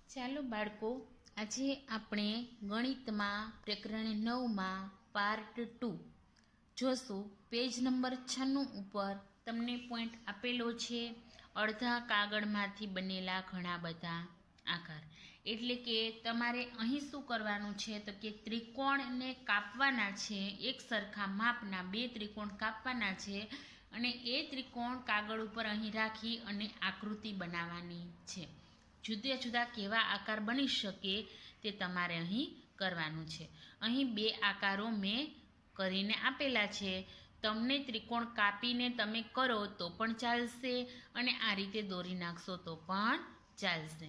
ચાલો બાળકો, આજે આપણે ગણિતમાં પ્રકરણ 9માં પાર્ટ 2 જોશું. પેજ નંબર 96 ઉપર તમને પોઈન્ટ આપેલો છે, અડધા કાગળમાંથી બનેલા ઘણા બધા આકાર. એટલે કે તમારે અહીં શું કરવાનું છે તો કે ત્રિકોણને કાપવાના છે, એક સરખા માપના 2 ત્રિકોણ કાપવાના છે અને એ ત્રિકોણ કાગળ ઉપર અહીં રાખી અને આકૃતિ બનાવવાની છે. જુદા જુદા કેવા આકાર બની શકે તે તમારે અહીં કરવાનું છે. અહીં 2 આકારો મેં કરીને આપેલા છે. તમને ત્રિકોણ કાપીને તમે કરો તો પણ ચાલશે અને આ રીતે દોરી નાખશો તો પણ ચાલશે.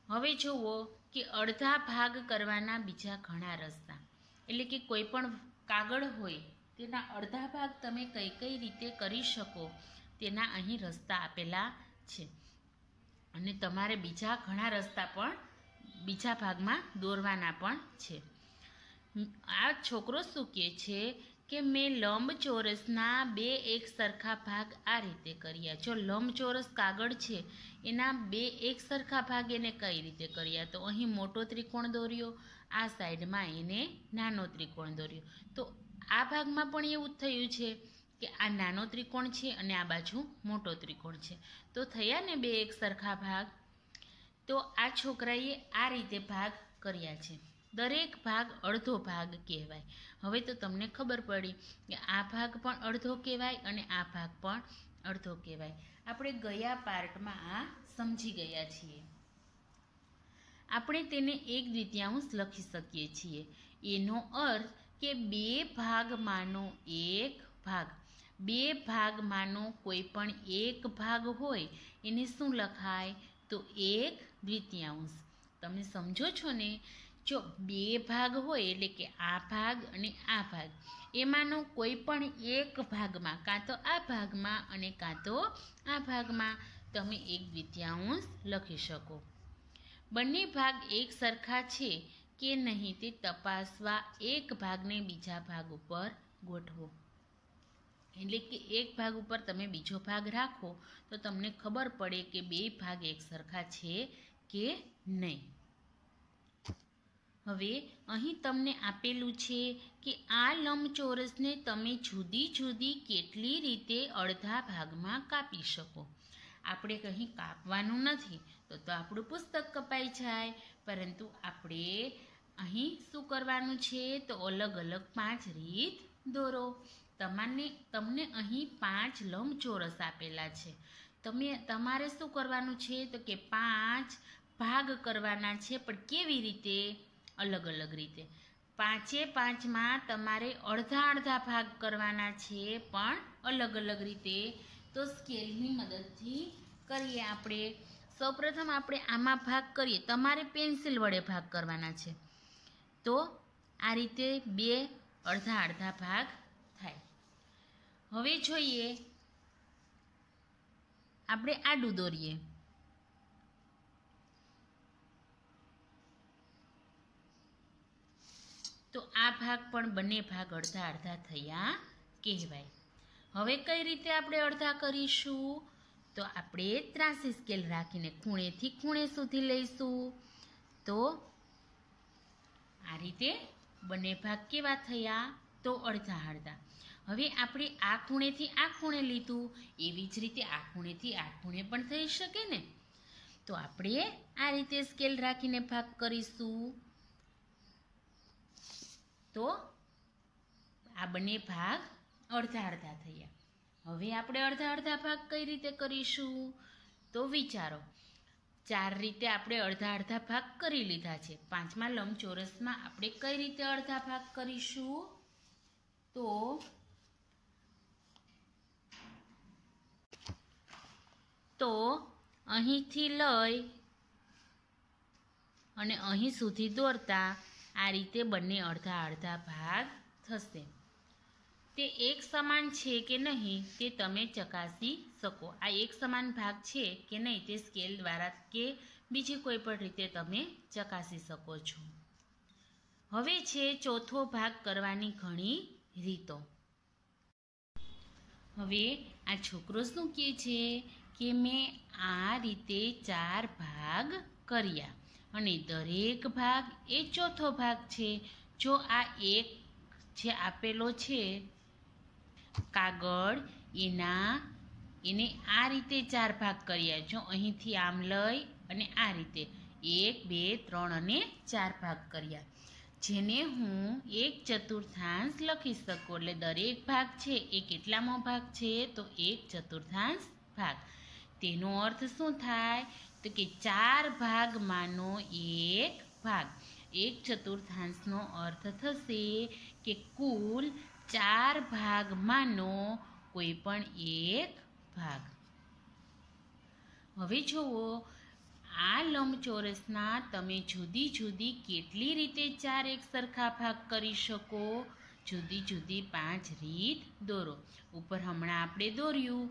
હવે જુઓ કે અડધા ભાગ કરવાના બીજા ઘણા રસ્તા. એટલે કે કોઈ પણ કાગળ હોય તેના અડધા ભાગ તમે કઈ કઈ રીતે કરી શકો તેના અહીં રસ્તા આપેલા છે. અને તમારે બીજા ઘણા રસ્તા પણ બીજા ભાગમાં દોરવાના પણ છે. આ છોકરો શું કહે છે કે મેં લંબચોરસના 2 એક સરખા ભાગ આ રીતે કર્યા. જો લંબચોરસ કાગળ છે એના 2 એક સરખા ભાગ એને કઈ રીતે કર્યા તો અહીં મોટો ત્રિકોણ દોર્યો, આ સાઈડમાં એને નાનો ત્રિકોણ દોર્યો. તો આ ભાગમાં પણ એવું જ થયું છે કે આ નાનો ત્રિકોણ છે અને આ બાજુ મોટો ત્રિકોણ છે. તો થયા ને 2 એક સરખા ભાગ. તો આ છોકરાએ આ રીતે ભાગ કર્યા છે. દરેક ભાગ અડધો ભાગ કહેવાય. હવે તો તમને ખબર પડી કે આ ભાગ પણ અડધો કહેવાય અને આ ભાગ પણ અડધો કહેવાય. આપણે ગયા પાર્ટમાં આ સમજી ગયા છીએ. આપણે તેને 1/2 લખી શકીએ છીએ. એનો અર્થ કે 2 ભાગમાંનો એક ભાગ. 2 ભાગમાંનો કોઈ પણ એક ભાગ હોય એને શું લખાય તો 1/2. તમે સમજો છો ને? જો 2 ભાગ હોય એટલે કે આ ભાગ અને આ ભાગ, એમાંનો કોઈ પણ એક ભાગમાં કાં તો આ ભાગમાં અને કાં તો આ ભાગમાં તમે 1/2 લખી શકો. બંને ભાગ એક સરખા છે કે નહીં તે તપાસવા એક ભાગને બીજા ભાગ ઉપર ગોઠવો. એટલે કે એક ભાગ ઉપર તમે બીજો ભાગ રાખો તો તમને ખબર પડે કે 2 ભાગ એક સરખા છે કે નહીં. હવે અહીં તમને આપેલું છે કે આ લંબચોરસને તમે જુદી જુદી કેટલી રીતે અડધા ભાગમાં કાપી શકો. આપણે કંઈ કાપવાનું નથી તો આપણું પુસ્તક કપાઈ જાય, પરંતુ આપણે અહીં શું કરવાનું છે તો અલગ અલગ 5 રીત દોરો. તમને અહીં 5 લંબચોરસ આપેલા છે. તમારે શું કરવાનું છે તો કે 5 ભાગ કરવાના છે, પણ કેવી રીતે? અલગ અલગ રીતે. 5માં તમારે અડધા અડધા ભાગ કરવાના છે, પણ અલગ અલગ રીતે. તો સ્કેલની મદદથી કરીએ આપણે. સૌપ્રથમ આપણે આમાં ભાગ કરીએ. તમારે પેન્સિલ વડે ભાગ કરવાના છે. તો આ રીતે 2 અડધા અડધા ભાગ થાય. હવે જોઈએ, આપણે આડું દોરીએ. તો આ ભાગ પણ બંને ભાગ અડધા અડધા થયા કહેવાય. હવે કઈ રીતે આપણે અડધા કરીશું તો આપણે ત્રાસી સ્કેલ રાખીને ખૂણેથી ખૂણે સુધી લઈશું. તો આ રીતે બંને ભાગ કેવા થયા તો અડધા અડધા. હવે આપણે આ ખૂણેથી આ ખૂણે લીધું, એવી જ રીતે આ ખૂણેથી આ ખૂણે પણ થઈ શકે ને. તો આપણે આ રીતે સ્કેલ રાખીને ભાગ કરીશું. તો આ બંને ભાગ અડધા અડધા થયા. હવે આપણે અડધા અડધા ભાગ કઈ રીતે કરીશું તો વિચારો. 4 રીતે આપણે અડધા અડધા ભાગ કરી લીધા છે. 5મા લંબચોરસમાં આપણે કઈ રીતે અડધા ભાગ કરીશું તો અહીંથી લઈ અને અહીં સુધી દોરતા આ રીતે બંને અડધા અડધા ભાગ થશે. તે એક સમાન છે કે નહીં તે તમે ચકાસી શકો. આ એક સમાન ભાગ છે કે નહીં તે સ્કેલ દ્વારા કે બીજી કોઈ પણ રીતે તમે ચકાસી શકો છો. હવે છે ચોથો ભાગ કરવાની ઘણી રીતો. હવે આ છોકરો શું કહે છે કે મેં આ રીતે 4 ભાગ કર્યા અને દરેક ભાગ એ ચોથો ભાગ છે. જો આ એક જે આપેલો છે કાગળ એને આ રીતે 4 ભાગ કર્યા. જો અહીંથી આમ લઈ અને આ રીતે 1 2 3 અને 4 ભાગ કર્યા, જેને હું 1/4 લખી શકું. એટલે દરેક ભાગ છે એ કેટલામો ભાગ છે? તો 1/4 ભાગ. તેનો અર્થ શું થાય? તો કે 4 ભાગમાંનો એક ભાગ. 1/4 નો અર્થ થશે કે કુલ 4 ભાગમાંનો કોઈ પણ એક ભાગ. હવે જુઓ, આ લંબચોરસના તમે જુદી જુદી કેટલી રીતે 4 એક સરખા ભાગ કરી શકો? જુદી જુદી 5 રીત દોરો. ઉપર હમણાં આપણે દોર્યું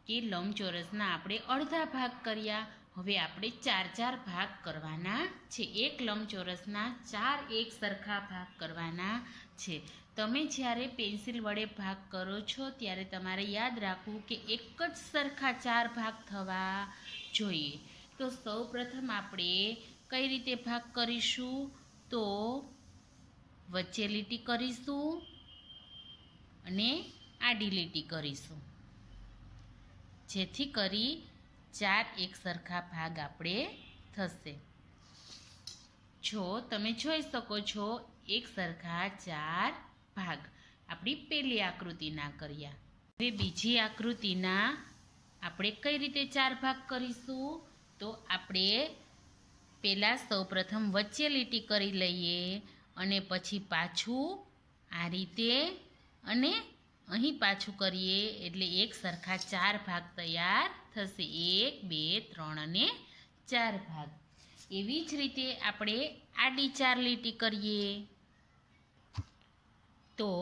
કે લંબચોરસના આપણે અડધા ભાગ કર્યા. હવે આપણે 4 ભાગ કરવાના છે. એક લંબચોરસના 4 એક સરખા ભાગ કરવાના છે. તમે જ્યારે પેન્સિલ વડે ભાગ કરો છો ત્યારે તમારે યાદ રાખવું કે એક જ સરખા 4 ભાગ થવા જોઈએ. તો સૌપ્રથમ આપણે કઈ રીતે ભાગ કરીશું? તો વચ્ચે લીટી કરીશું અને આડી લીટી કરીશું, જેથી કરી 4 એક સરખા ભાગ આપણે થશે. જો તમે જોઈ શકો છો, એક સરખા 4 ભાગ આપણી પહેલી આકૃતિના કર્યા. હવે બીજી આકૃતિના આપણે કઈ રીતે 4 ભાગ કરીશું? તો આપણે પહેલાં સૌપ્રથમ વચ્ચે લીટી કરી લઈએ અને પછી પાછું આ રીતે અને અહીં પાછું કરીએ, એટલે એક સરખા 4 ભાગ તૈયાર થશે. 1 2 3 અને 4 ભાગ. એવી જ રીતે આપણે આડી 4 લીટી કરીએ તો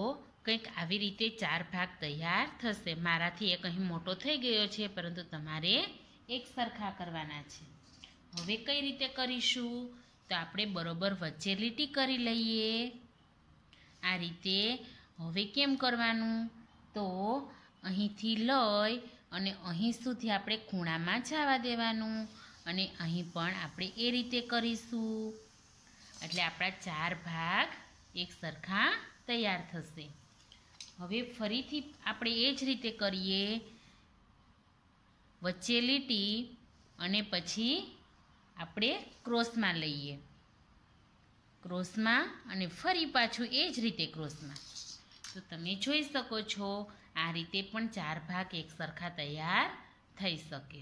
કંઈક આવી રીતે 4 ભાગ તૈયાર થશે. મારાથી એક અહીં મોટો થઈ ગયો છે, પરંતુ તમારે એક સરખા કરવાના છે. હવે કઈ રીતે કરીશું? તો આપણે બરોબર વચ્ચે લીટી કરી લઈએ આ રીતે. હવે કેમ કરવાનું? તો અહીંથી લઈ અને અહીં સુધી આપણે ખૂણામાં જવા દેવાનું અને અહીં પણ આપણે એ રીતે કરીશું. એટલે આપણા 4 ભાગ એક સરખા તૈયાર થશે. હવે ફરીથી આપણે એ જ રીતે કરીએ, વચ્ચે લીટી અને પછી આપણે ક્રોસમાં લઈએ, ક્રોસમાં અને ફરી પાછું એ જ રીતે ક્રોસમાં. તો તમે જોઈ શકો છો આ રીતે પણ 4 ભાગ એક સરખા તૈયાર થઈ શકે.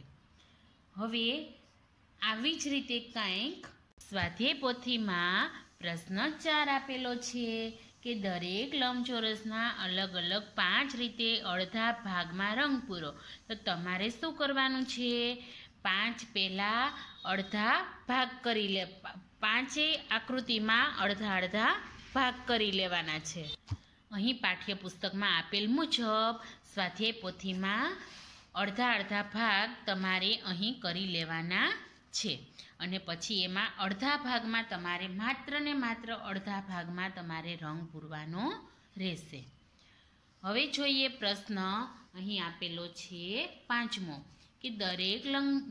હવે આવી જ રીતે કંઈક સ્વાધ્યાય પોથીમાં પ્રશ્ન 4 આપેલો છે કે દરેક લંબચોરસના અલગ અલગ 5 રીતે અડધા ભાગમાં રંગ પૂરો. તો તમારે શું કરવાનું છે? 5 પહેલાં અડધા ભાગ કરી લે, 5 આકૃતિમાં અડધા અડધા ભાગ કરી લેવાના છે. અહીં પાઠ્યપુસ્તકમાં આપેલ મુજબ સ્વાધ્યાય પોથીમાં અડધા ભાગ તમારે અહીં કરી લેવાના છે અને પછી એમાં અડધા ભાગમાં તમારે માત્ર ને માત્ર અડધા ભાગમાં તમારે રંગ પૂરવાનો રહેશે. હવે જોઈએ પ્રશ્ન અહીં આપેલો છે 5મો કે દરેક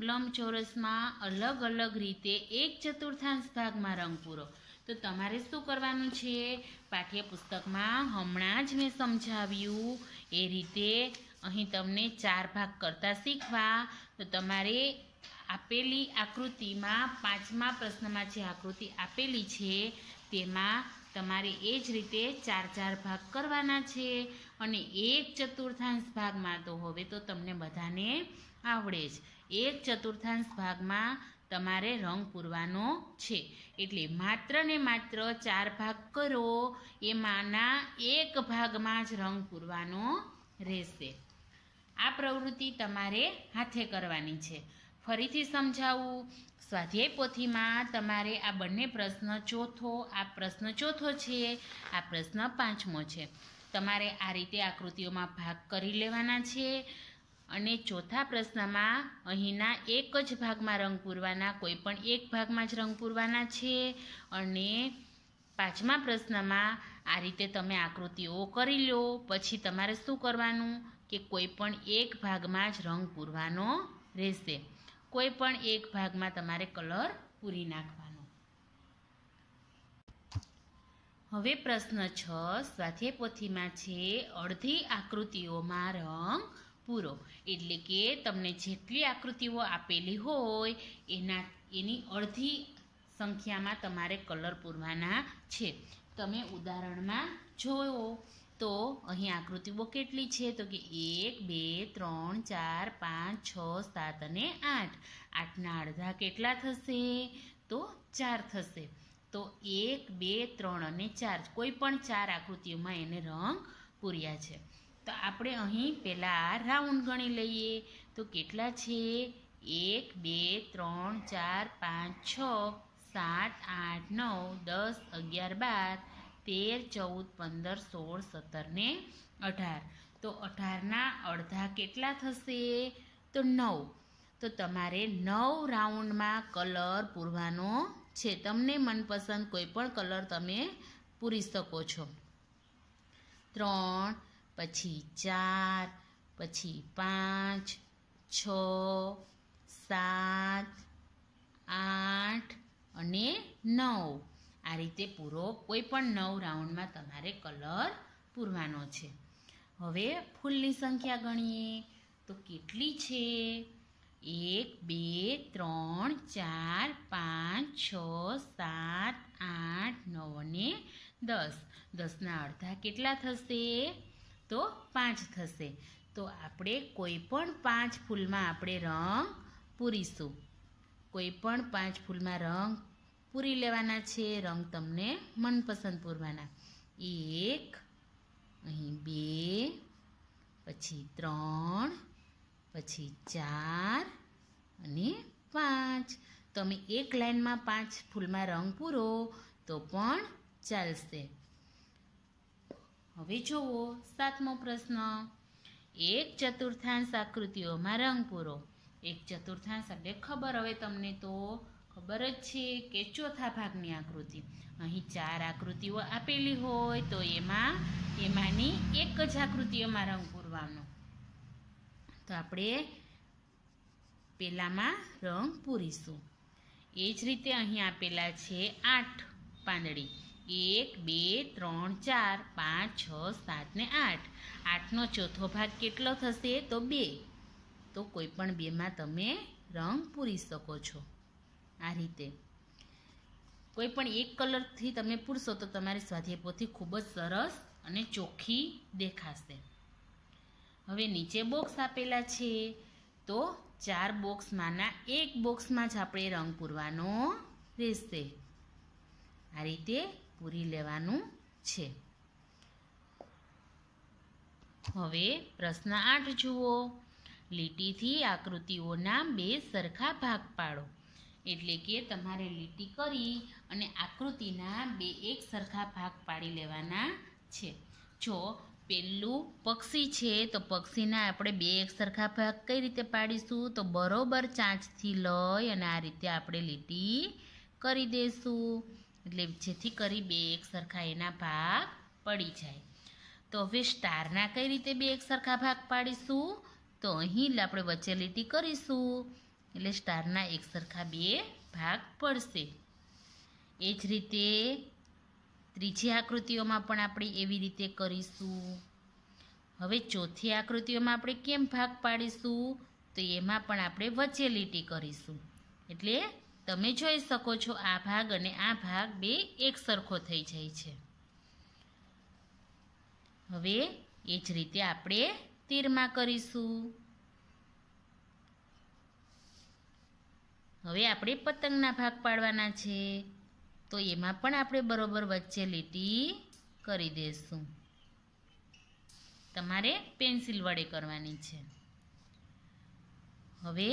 લંબચોરસમાં અલગ અલગ રીતે 1/4 ભાગમાં રંગ પૂરો. તો તમારે શું કરવાનું છે? પાઠ્યપુસ્તકમાં હમણાં જ મેં સમજાવ્યું એ રીતે અહીં તમને 4 ભાગ કરતા શીખવા. તો તમારે આપેલી આકૃતિમાં 5મા પ્રશ્નમાં જે આકૃતિ આપેલી છે તેમાં તમારે એ જ રીતે 4 ભાગ કરવાના છે અને 1/4 ભાગમાં તો હવે તો તમને બધાને આવડે જ, 1/4 ભાગમાં તમારે રંગ પૂરવાનો છે. એટલે માત્ર ને માત્ર 4 ભાગ કરો, એમાંના એક ભાગમાં જ રંગ પૂરવાનો રહેશે. આ પ્રવૃત્તિ તમારે હાથે કરવાની છે. ફરીથી સમજાવું, સ્વાધ્યાય પોથીમાં તમારે આ બંને પ્રશ્ન આ પ્રશ્ન ચોથો છે, આ પ્રશ્ન 5મો છે. તમારે આ રીતે આકૃતિઓમાં ભાગ કરી લેવાના છે અને ચોથા પ્રશ્નમાં અહીંના એક જ ભાગમાં રંગ પૂરવાના, કોઈ પણ એક ભાગમાં જ રંગ પૂરવાના છે. અને 5મા પ્રશ્નમાં આ રીતે તમે આકૃતિઓ કરી લો, પછી તમારે શું કરવાનું કે કોઈ પણ એક ભાગમાં જ રંગ પૂરવાનો રહેશે. કોઈ પણ એક ભાગમાં તમારે કલર પૂરી નાખવાનો. હવે પ્રશ્ન 6 સ્વાધ્યાય પોથીમાં છે અડધી આકૃતિઓમાં રંગ પૂરો. એટલે કે તમને જેટલી આકૃતિઓ આપેલી હોય એની અડધી સંખ્યામાં તમારે કલર પૂરવાના છે. તમે ઉદાહરણમાં જોયો તો અહીં આકૃતિઓ કેટલી છે તો કે 1 2 3 4 5 6 7 અને 8. 8ના અડધા કેટલા થશે તો 4 થશે. તો 1 2 3 અને 4 કોઈ પણ 4 આકૃતિઓમાં એને રંગ પૂર્યા છે. તો આપણે અહીં પહેલાં રાઉન્ડ ગણી લઈએ તો કેટલા છે 1 2 3 4 5 6 7 8 9 10 11 12 13 14 15 16 17 ને 18. તો 18ના અડધા કેટલા થશે તો 9. તો તમારે 9 રાઉન્ડમાં કલર પૂરવાનો છે. તમને મનપસંદ કોઈ પણ કલર તમે પૂરી શકો છો. 3 પછી 4 પછી 5 6 7 8 અને 9. આ રીતે પૂરો કોઈ પણ 9 રાઉન્ડમાં તમારે કલર પૂરવાનો છે. હવે ફૂલની સંખ્યા ગણીએ તો કેટલી છે 1 2 3 4 5 6 7 8 9 અને 10. 10ના અડધા કેટલા થશે તો 5 થશે. તો આપણે કોઈ પણ 5 ફૂલમાં આપણે રંગ પૂરીશું. કોઈ પણ 5 ફૂલમાં રંગ પૂરી લેવાના છે. રંગ તમને મનપસંદ પૂરવાના. 1 અહીં 2 પછી 3 પછી 4 અને 5. તમે એક લાઈનમાં 5 ફૂલમાં રંગ પૂરો તો પણ ચાલશે. હવે જુઓ 7મો પ્રશ્ન. 1/4 આકૃતિઓમાં રંગ પૂરો. 1/4 એટલે ખબર હવે તમને તો ખબર જ છે કે ચોથા ભાગની આકૃતિ. અહીં 4 આકૃતિઓ આપેલી હોય તો એમાંની એક જ આકૃતિઓમાં રંગ પૂરવાનો. તો આપણે પહેલામાં રંગ પૂરીશું. એ જ રીતે અહીં આપેલા છે 8 પાંદડી. 1 2 3 4 5 6 7 ને 8. 8નો ચોથો ભાગ કેટલો થશે તો 2. તો કોઈ પણ 2માં તમે રંગ પૂરી શકો છો. આ રીતે કોઈ પણ એક કલરથી તમે પૂરશો તો તમારી સ્વાધ્યાય પોથી ખૂબ જ સરસ અને ચોખ્ખી દેખાશે. હવે નીચે બોક્સ આપેલા છે તો 4 બોક્સમાંના એક બોક્સમાં જ આપણે રંગ પૂરવાનો રહેશે. આ રીતે પૂરી લેવાનું છે. હવે પ્રશ્ન 8 જુઓ. લીટીથી આકૃતિઓના 2 સરખા ભાગ પાડો. એટલે કે તમારે લીટી કરી અને આકૃતિના 2 એક સરખા ભાગ પાડી લેવાના છે. જો પેલું પક્ષી છે તો પક્ષીના આપણે 2 એક સરખા ભાગ કઈ રીતે પાડીશું તો બરોબર ચાંચથી લઈ અને આ રીતે આપણે લીટી કરી દઈશું. એટલે જેથી કરી 2 એક સરખા એના ભાગ પડી જાય. તો હવે સ્ટારના કઈ રીતે 2 એક સરખા ભાગ પાડીશું તો અહીં આપણે વચ્ચે લીટી કરીશું એટલે સ્ટારના એક સરખા 2 ભાગ પડશે. એ જ રીતે ત્રીજી આકૃતિઓમાં પણ આપણે એવી રીતે કરીશું. હવે ચોથી આકૃતિઓમાં આપણે કેમ ભાગ પાડીશું તો એમાં પણ આપણે વચ્ચે લીટી કરીશું. એટલે તમે જોઈ શકો છો આ ભાગ અને આ ભાગ 2 એક સરખો થઈ જાય છે. હવે એ જ રીતે આપણે તીરમાં કરીશું. હવે આપણે પતંગના ભાગ પાડવાના છે તો એમાં પણ આપણે બરોબર વચ્ચે લીટી કરી દઈશું. તમારે પેન્સિલ વડે કરવાની છે. હવે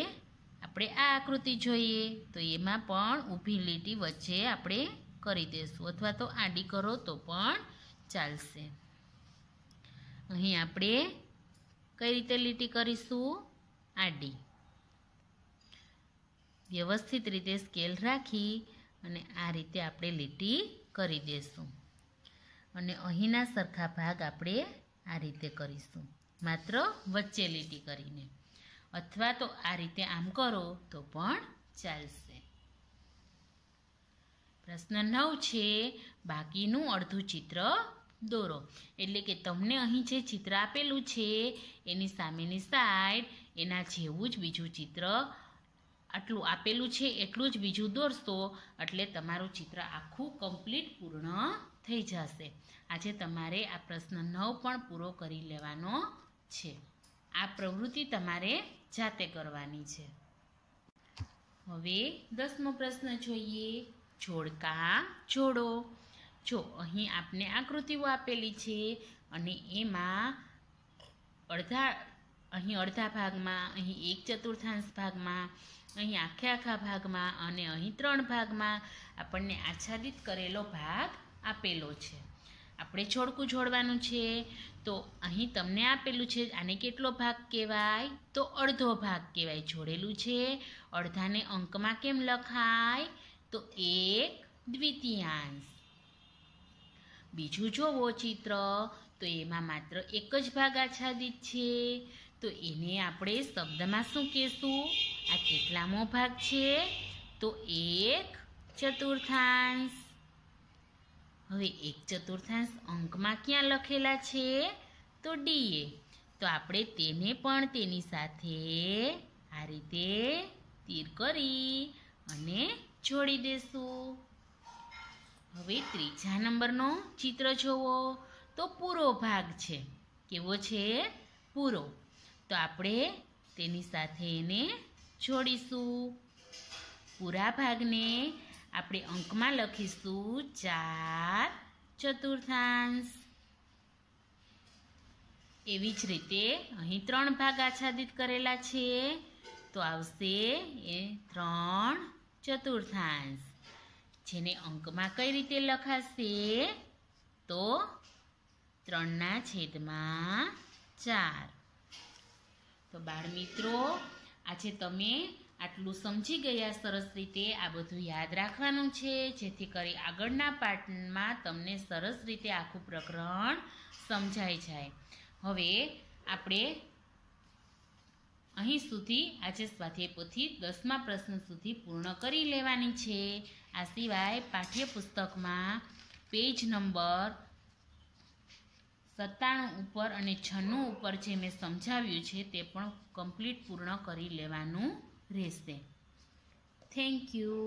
આપણે આ આકૃતિ જોઈએ તો એમાં પણ ઊભી લીટી વચ્ચે આપણે કરી દઈશું અથવા તો આડી કરો તો પણ ચાલશે. અહીં આપણે કઈ રીતે લીટી કરીશું આડી. વ્યવસ્થિત રીતે સ્કેલ રાખી અને આ રીતે આપણે લીટી કરી દઈશું. અને અહીંના સરખા ભાગ આપણે આ રીતે કરીશું માત્ર વચ્ચે લીટી કરીને. અથવા તો આ રીતે આમ કરો તો પણ ચાલશે. પ્રશ્ન 9 છે બાકીનું અડધું ચિત્ર દોરો. એટલે કે તમને અહીં જે ચિત્ર આપેલું છે એની સામેની સાઈડ એના જેવું જ બીજું ચિત્ર આટલું આપેલું છે એટલું જ બીજું દોરશો એટલે તમારું ચિત્ર આખું કમ્પ્લીટ પૂર્ણ થઈ જશે. આજે તમારે આ પ્રશ્ન 9 પણ પૂરો કરી લેવાનો છે. આ પ્રવૃત્તિ તમારે જાતે કરવાની છે. હવે 10મો પ્રશ્ન જોઈએ. જોડકા જોડો. જો અહીં આપને આકૃતિઓ આપેલી છે અને એમાં અડધા ભાગમાં, અહીં 1/4 ભાગમાં, અહીં આખા ભાગમાં અને અહીં 3 ભાગમાં આપણને આચ્છાદિત કરેલો ભાગ આપેલો છે. આપણે જોડકું જોડવાનું છે. તો અહીં તમને આપેલું છે આને કેટલો ભાગ કહેવાય? તો અડધો ભાગ કહેવાય. જોડેલું છે. અડધાને અંકમાં કેમ લખાય? તો 1/2. બીજું જોવો ચિત્ર તો એમાં માત્ર એક જ ભાગ આચ્છાદિત છે. તો એને આપણે શબ્દમાં શું કહેશું? આ કેટલામો ભાગ છે? તો 1/4. હવે 1/4 અંકમાં ક્યાં લખેલા છે? તો ડીએ. તો આપણે તેને પણ તેની સાથે આ રીતે તીર કરી અને જોડી દેશું. હવે 3જા નંબરનો ચિત્ર જોવો તો પૂરો ભાગ છે. કેવો છે? પૂરો. તો આપણે તેની સાથે એને જોડીશું. પૂરા ભાગને આપણે અંકમાં લખીશું 4/4. એવી જ રીતે અહીં 3 ભાગ આચ્છાદિત કરેલા છે તો આવશે એ 3/4. જેને અંકમાં કઈ રીતે લખાશે? તો 3/4. તો બાળમિત્રો, આજે તમે આટલું સમજી ગયા સરસ રીતે. આ બધું યાદ રાખવાનું છે જેથી કરી આગળના પાઠમાં તમને સરસ રીતે આખું પ્રકરણ સમજાઈ જાય. હવે આપણે અહીં સુધી આજે સ્વાધ્યાય પોથી 10મા પ્રશ્ન સુધી પૂર્ણ કરી લેવાની છે. આ સિવાય પાઠ્યપુસ્તકમાં પેજ નંબર 97 ઉપર અને 96 ઉપર જે મેં સમજાવ્યું છે તે પણ કમ્પ્લીટ પૂર્ણ કરી લેવાનું રહેશે. Thank you.